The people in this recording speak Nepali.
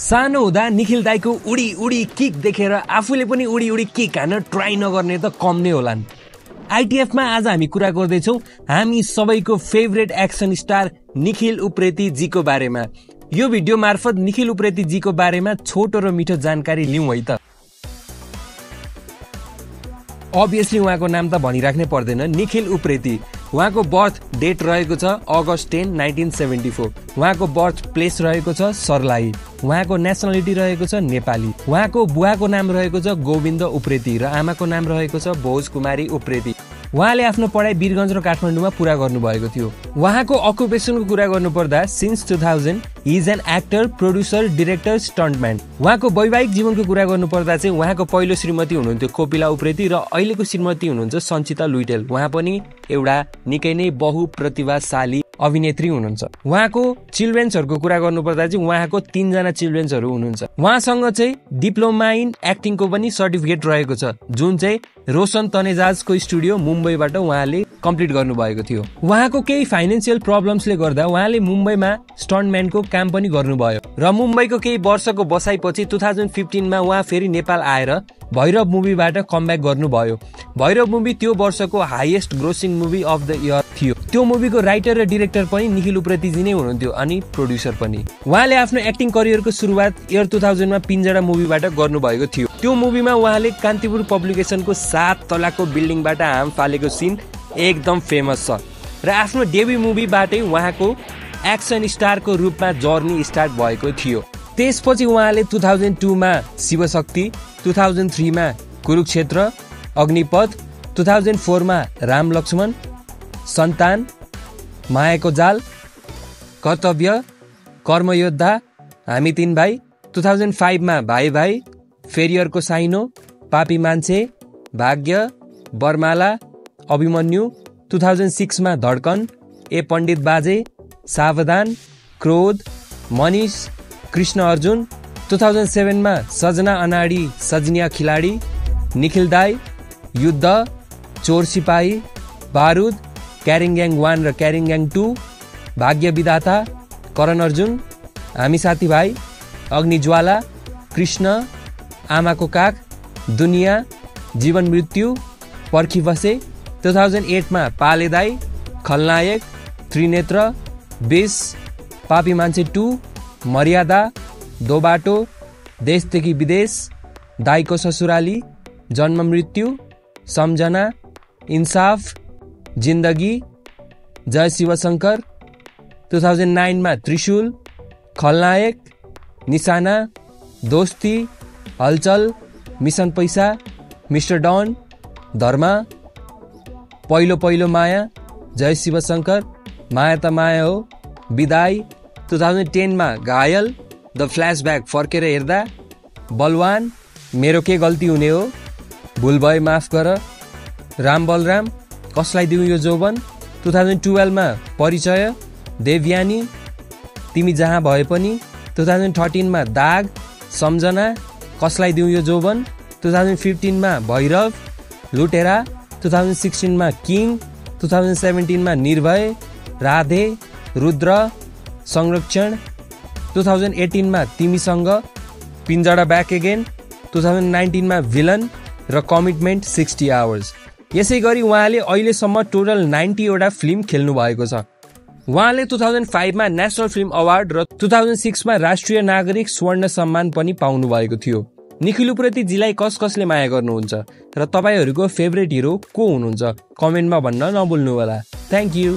सानो हुँदा निखिल दाईको उडी उडी किक देखेर आफूले पनि उडी उडी किक हान्न ट्राई नगर्ने त कम नै होलान्। आइटिएफमा आज हामी कुरा गर्दैछौँ हामी सबैको favourite action star Nikhil Upreti जीको बारेमा। यो भिडियो मार्फत निखिल उप्रेती जीको बारेमा छोटो र मिठो जानकारी लिउँ है त। अभियसली उहाँको नाम त भनिराख्नै पर्दैन, निखिल उप्रेती। उहाँको बर्थ डेट रहेको छ अगस्त 10, 1974। उहाँको बर्थ प्लेस रहेको छ सर्लाही। उहाँको नेसनलिटी रहेको छ नेपाली। उहाँको बुवाको नाम रहेको छ गोविन्द उप्रेती र आमाको नाम रहेको छ भोज कुमारी उप्रेती। उहाँले आफ्नो पढाइ वीरगञ्ज र काठमाडौँमा पुरा गर्नुभएको थियो। उहाँको अकुपेसनको कुरा गर्नुपर्दा since 2000 he is an actor, producer, director, stuntman. उहाँको वैवाहिक जीवनको कुरा गर्नुपर्दा चाहिँ उहाँको पहिलो श्रीमती हुनुहुन्थ्यो कोपिला उप्रेती र अहिलेको श्रीमती हुनुहुन्छ सञ्चिता लुइटेल। उहाँ पनि एउटा निकै नै बहुप्रतिभाशाली अभिनेत्री हुनुहुन्छ। उहाँको चिल्ड्रेन्सहरूको कुरा गर्नुपर्दा चाहिँ उहाँको 3 जना चिल्ड्रेन्सहरू हुनुहुन्छ। उहाँसँग चाहिँ डिप्लोमा इन एक्टिङको पनि सर्टिफिकेट रहेको छ, जुन चाहिँ रोशन तनेजाजको स्टुडियो मुम्बईबाट उहाँले कम्प्लिट गर्नुभएको थियो। उहाँको केही फाइनेन्सियल प्रब्लम्सले गर्दा उहाँले मुम्बईमा स्टन्टम्यानको काम पनि गर्नुभयो र मुम्बईको केही वर्षको बसाइपछि 2015मा उहाँ फेरि नेपाल आएर भैरव मुभीबाट कमब्याक गर्नुभयो। भैरव मुभी त्यो वर्षको highest grossing movie of the year थियो। त्यो मुभीको राइटर र डिरेक्टर पनि निखिल उप्रेतीजी नै हुनुहुन्थ्यो अनि प्रोड्युसर पनि। उहाँले आफ्नो एक्टिङ करियरको सुरुवात इयर 2000मा पिन्जडा मुभीबाट गर्नुभएको थियो। त्यो मुभीमा उहाँले कान्तिपुर पब्लिकेसनको 7 तलाको बिल्डिङबाट हाम फालेको सिन एकदम फेमस छ र आफ्नो डेब्यू मुभीबाटै उहाँको एक्सन स्टारको रूपमा जर्नी स्टार्ट भएको थियो। त्यसपछि उहाँले 2002मा शिवशक्ति, 2003मा कुरुक्षेत्र, अग्निपथ, 2004मा राम लक्ष्मण, सन्तान, मायाको जाल, कर्तव्य, कर्मयोद्धा, हामी 3 भाइ, 2005मा भाइ भाइ, फेरि अर्को साइनो, पापी मान्छे, भाग्य, बरमाला, अभिमन्यु, 2006मा धड्कन, ए पण्डित बाजे, सावधान, क्रोध, मनिष, कृष्ण अर्जुन, 2007मा सजना अनाडी सजनिया खिलाडी, निखिल दाई, युद्ध, चोर सिपाही, बारुद, क्यारिङ ग्याङ 1 र क्यारिङ ग्याङ 2, भाग्य विधाता, करण अर्जुन, हामी साथीभाइ, अग्निज्वाला, कृष्ण, आमाको काख, दुनिया, जीवन मृत्यु, पर्खी बसे, 2008मा पालेदाई, खलनायक, त्रिनेत्र, 20, पापी मान्छे 2, मर्यादा, दो बाटो, देशदेखि विदेश, दाईको ससुराली, जन्म मृत्यु, सम्झना, इन्साफ, जिन्दगी, जय शिवशङ्कर, 2009मा त्रिशूल, खलनायक, निशाना, दोस्ती, हलचल, मिसन पैसा, मिस्टर डन, धर्मा, पहिलो पहिलो माया, जय शिवशङ्कर, माया त माया हो, विदाई, 2010मा घायल, द फ्ल्यासब्याक फर्केर हेर्दा, बलवान, मेरो के गल्ती हुने हो, भुल भए माफ गर, राम बलराम, कसलाई दिउँ यो जौवन, 2012मा परिचय, देवयानी, तिमी जहाँ भए पनि, 2013मा दाग, सम्झना, कसलाई दिउँ यो जौवन, 2015मा भैरव, लुटेरा, 2016मा किङ, 2017मा निर्भय, राधे, रुद्र, संरक्षण, 2018मा तिमीसँग, पिन्जडा ब्याक अगेन, 2019मा भिलन र कमिटमेन्ट 60 आवर्स। यसै गरी उहाँले अहिलेसम्म टोटल 90 वटा फिल्म खेल्नु भएको छ। उहाँले 2005मा नेसनल फिल्म अवार्ड र 2006मा राष्ट्रिय नागरिक स्वर्ण सम्मान पनि पाउनु भएको थियो। निखिल उप्रेती जीलाई कसले माया गर्नुहुन्छ र तपाईहरूको फेभरेट हिरो को हुनुहुन्छ कमेन्टमा भन्न नभुल्नु होला। Thank you.